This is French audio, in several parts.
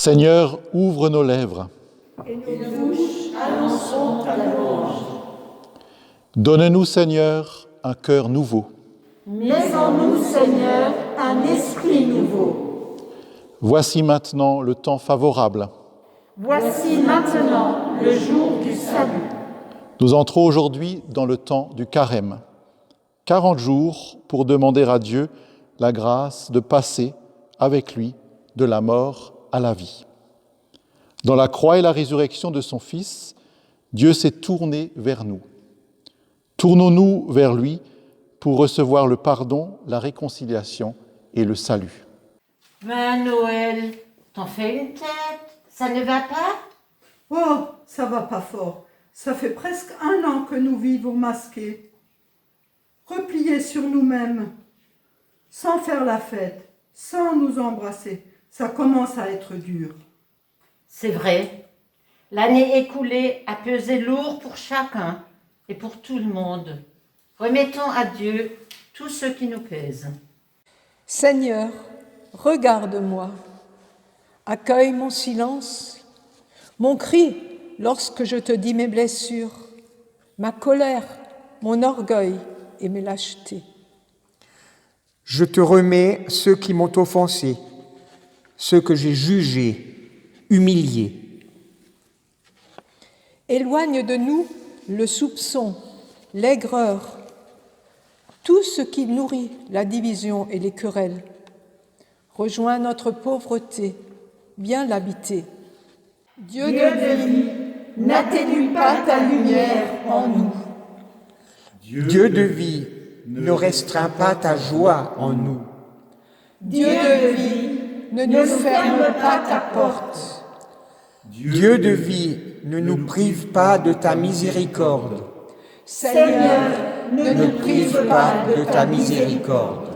Seigneur, ouvre nos lèvres. Et nos bouches annonceront ta louange. Donne-nous, Seigneur, un cœur nouveau. Mets en nous, Seigneur, un esprit nouveau. Voici maintenant le temps favorable. Voici maintenant le jour du salut. Nous entrons aujourd'hui dans le temps du carême. 40 jours pour demander à Dieu la grâce de passer avec lui de la mort à la vie. Dans la croix et la résurrection de son Fils, Dieu s'est tourné vers nous. Tournons-nous vers lui pour recevoir le pardon, la réconciliation et le salut. Mais Noël, t'en fais une tête, ça ne va pas? Oh, ça va pas fort. Ça fait presque 1 an que nous vivons masqués, repliés sur nous-mêmes, sans faire la fête, sans nous embrasser. Ça commence à être dur. C'est vrai, l'année écoulée a pesé lourd pour chacun et pour tout le monde. Remettons à Dieu tout ce qui nous pèse. Seigneur, regarde-moi, accueille mon silence, mon cri lorsque je te dis mes blessures, ma colère, mon orgueil et mes lâchetés. Je te remets ceux qui m'ont offensé, ceux que j'ai jugés, humiliés. Éloigne de nous le soupçon, l'aigreur, tout ce qui nourrit la division et les querelles. Rejoins notre pauvreté, viens l'habiter. Dieu de vie, n'atténue pas ta lumière en nous. Dieu de vie, ne restreins pas ta joie en nous. Dieu de vie, ne nous ferme pas ta porte. Dieu de vie, ne nous prive pas de ta miséricorde. Seigneur, ne nous prive pas de ta miséricorde.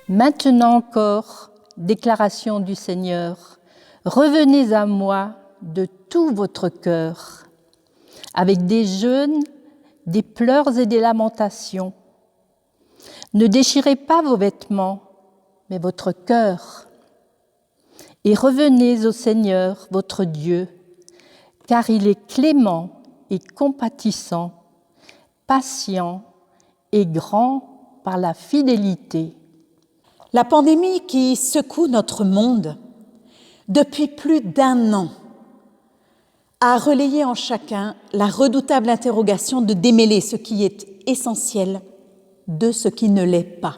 Maintenant encore, déclaration du Seigneur, revenez à moi de tout votre cœur, avec des jeûnes, des pleurs et des lamentations. Ne déchirez pas vos vêtements, mais votre cœur. Et revenez au Seigneur, votre Dieu, car il est clément et compatissant, patient et grand par la fidélité. La pandémie qui secoue notre monde depuis plus d'1 an a relayé en chacun la redoutable interrogation de démêler ce qui est essentiel de ce qui ne l'est pas.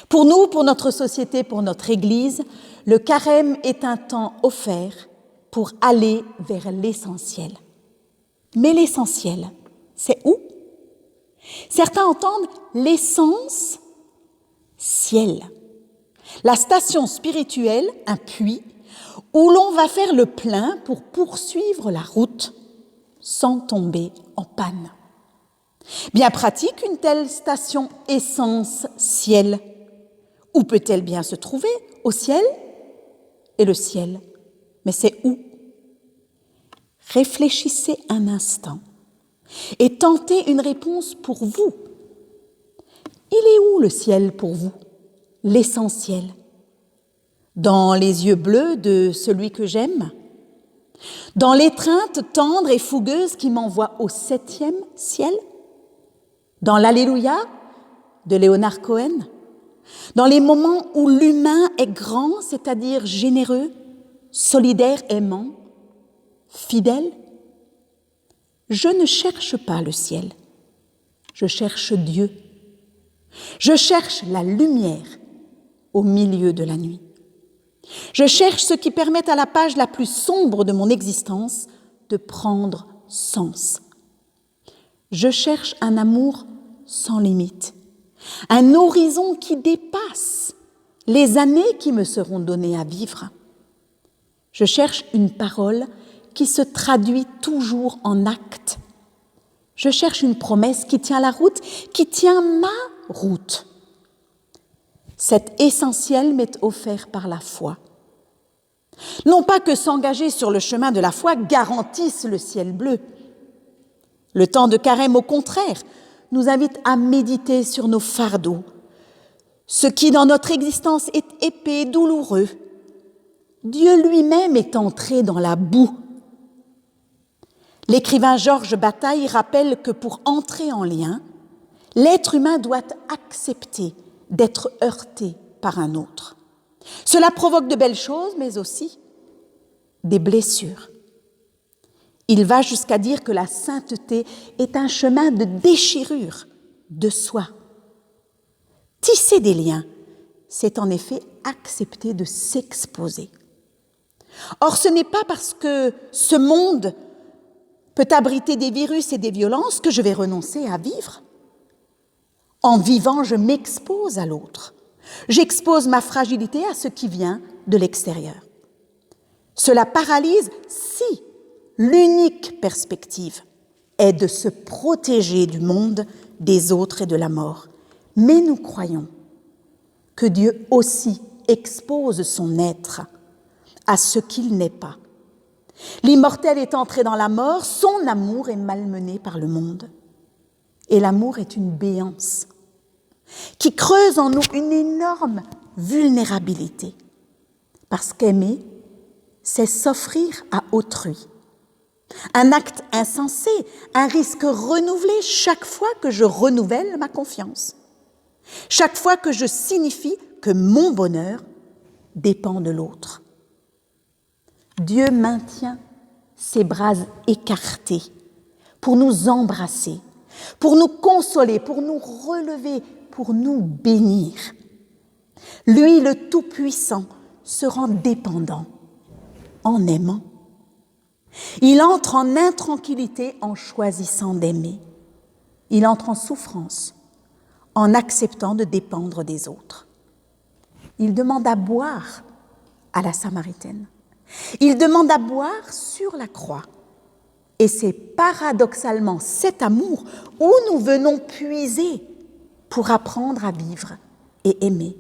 Pour nous, pour notre société, pour notre Église, le carême est un temps offert pour aller vers l'essentiel. Mais l'essentiel, c'est où? Certains entendent l'essence ciel, la station spirituelle, un puits, où l'on va faire le plein pour poursuivre la route sans tomber en panne. Bien pratique une telle station essence-ciel. Où peut-elle bien se trouver? Au ciel? Et le ciel, mais c'est où? Réfléchissez un instant et tentez une réponse pour vous. Il est où le ciel pour vous? L'essentiel? Dans les yeux bleus de celui que j'aime? Dans l'étreinte tendre et fougueuse qui m'envoie au 7e ciel? Dans l'Alléluia de Léonard Cohen? Dans les moments où l'humain est grand, c'est-à-dire généreux, solidaire, aimant, fidèle? Je ne cherche pas le ciel, je cherche Dieu. Je cherche la lumière au milieu de la nuit. Je cherche ce qui permet à la page la plus sombre de mon existence de prendre sens. Je cherche un amour sans limite, un horizon qui dépasse les années qui me seront données à vivre. Je cherche une parole qui se traduit toujours en actes. Je cherche une promesse qui tient la route, qui tient ma route. Cet essentiel m'est offert par la foi. Non pas que s'engager sur le chemin de la foi garantisse le ciel bleu. Le temps de carême, au contraire, nous invite à méditer sur nos fardeaux, ce qui dans notre existence est épais, douloureux. Dieu lui-même est entré dans la boue. L'écrivain Georges Bataille rappelle que pour entrer en lien, l'être humain doit accepter d'être heurté par un autre. Cela provoque de belles choses, mais aussi des blessures. Il va jusqu'à dire que la sainteté est un chemin de déchirure de soi. Tisser des liens, c'est en effet accepter de s'exposer. Or, ce n'est pas parce que ce monde peut abriter des virus et des violences que je vais renoncer à vivre. En vivant, je m'expose à l'autre. J'expose ma fragilité à ce qui vient de l'extérieur. Cela paralyse si l'unique perspective est de se protéger du monde, des autres et de la mort. Mais nous croyons que Dieu aussi expose son être à ce qu'il n'est pas. L'immortel est entré dans la mort, son amour est malmené par le monde. Et l'amour est une béance qui creuse en nous une énorme vulnérabilité. Parce qu'aimer, c'est s'offrir à autrui. Un acte insensé, un risque renouvelé chaque fois que je renouvelle ma confiance. Chaque fois que je signifie que mon bonheur dépend de l'autre. Dieu maintient ses bras écartés pour nous embrasser, pour nous consoler, pour nous relever, pour nous bénir. Lui, le Tout-Puissant, se rend dépendant en aimant. Il entre en intranquillité en choisissant d'aimer. Il entre en souffrance en acceptant de dépendre des autres. Il demande à boire à la Samaritaine. Il demande à boire sur la croix. Et c'est paradoxalement cet amour où nous venons puiser pour apprendre à vivre et aimer.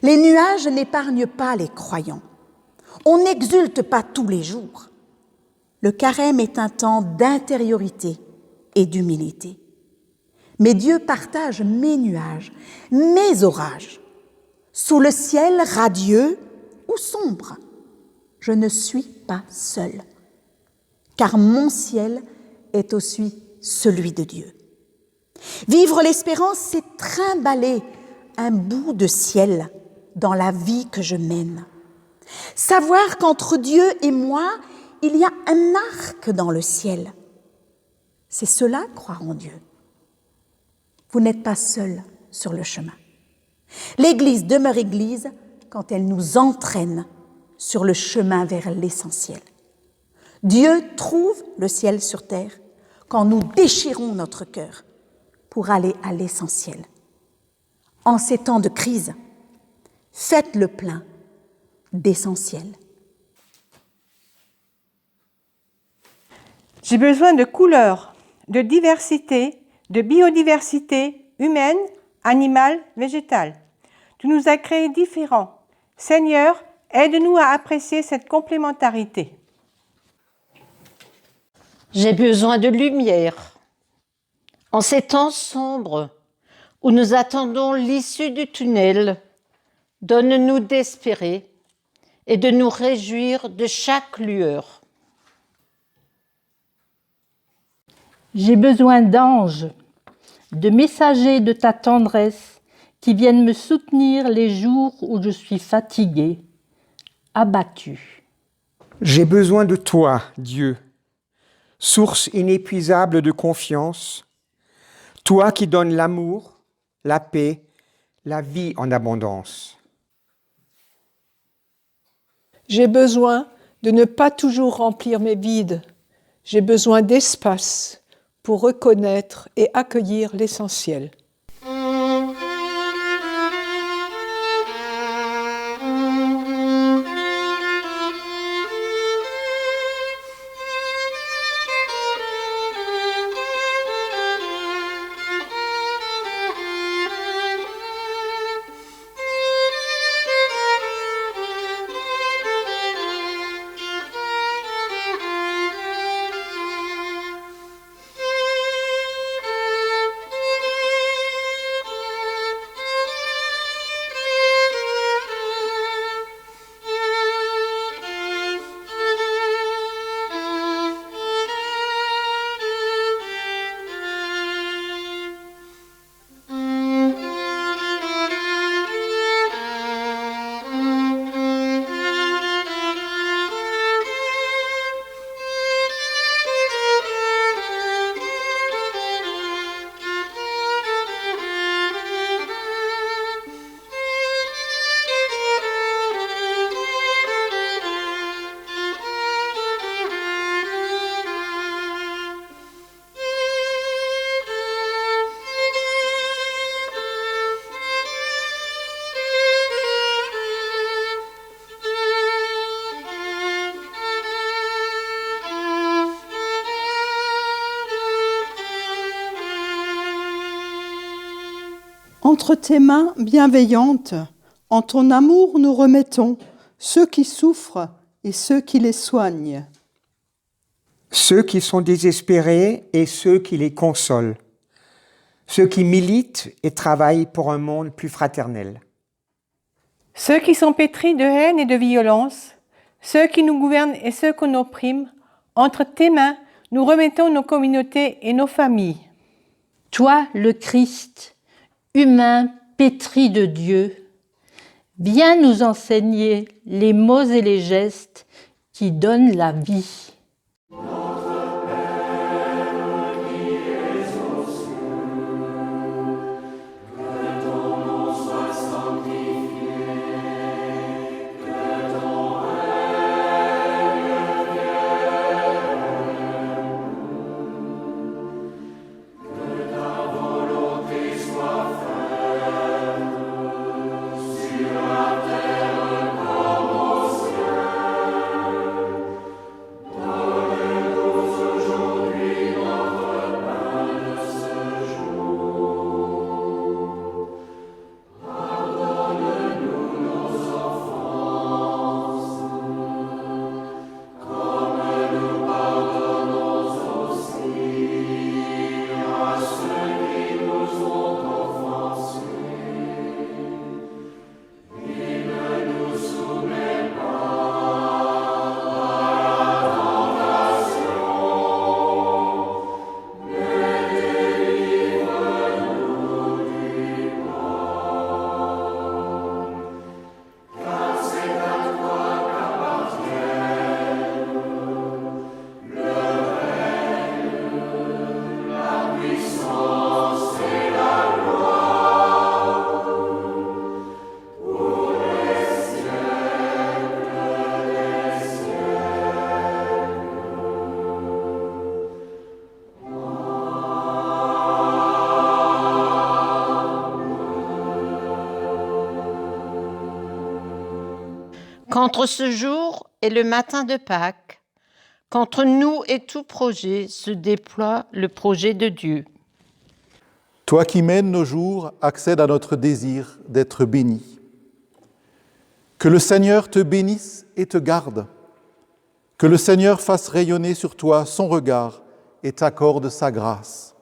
Les nuages n'épargnent pas les croyants. On n'exulte pas tous les jours. Le carême est un temps d'intériorité et d'humilité. Mais Dieu partage mes nuages, mes orages. Sous le ciel radieux ou sombre, je ne suis pas seule, car mon ciel est aussi celui de Dieu. Vivre l'espérance, c'est trimballer un bout de ciel dans la vie que je mène. Savoir qu'entre Dieu et moi, il y a un arc dans le ciel. C'est cela, croire en Dieu. Vous n'êtes pas seul sur le chemin. L'Église demeure Église quand elle nous entraîne sur le chemin vers l'essentiel. Dieu trouve le ciel sur terre quand nous déchirons notre cœur pour aller à l'essentiel. En ces temps de crise, faites le plein d'essentiel. J'ai besoin de couleurs, de diversité, de biodiversité humaine, animale, végétale. Tu nous as créés différents. Seigneur, aide-nous à apprécier cette complémentarité. J'ai besoin de lumière. En ces temps sombres où nous attendons l'issue du tunnel, donne-nous d'espérer et de nous réjouir de chaque lueur. J'ai besoin d'anges, de messagers de ta tendresse qui viennent me soutenir les jours où je suis fatiguée, abattue. J'ai besoin de toi, Dieu, source inépuisable de confiance, toi qui donnes l'amour, la paix, la vie en abondance. J'ai besoin de ne pas toujours remplir mes vides. J'ai besoin d'espace pour reconnaître et accueillir l'essentiel. Entre tes mains bienveillantes, en ton amour nous remettons ceux qui souffrent et ceux qui les soignent. Ceux qui sont désespérés et ceux qui les consolent. Ceux qui militent et travaillent pour un monde plus fraternel. Ceux qui sont pétris de haine et de violence, ceux qui nous gouvernent et ceux qu'on opprime, entre tes mains, nous remettons nos communautés et nos familles. Toi, le Christ, humain pétri de Dieu, viens nous enseigner les mots et les gestes qui donnent la vie. Qu'entre ce jour et le matin de Pâques, qu'entre nous et tout projet se déploie le projet de Dieu. Toi qui mènes nos jours, accède à notre désir d'être béni. Que le Seigneur te bénisse et te garde. Que le Seigneur fasse rayonner sur toi son regard et t'accorde sa grâce.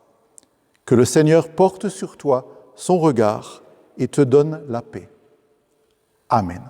Que le Seigneur porte sur toi son regard et te donne la paix. Amen.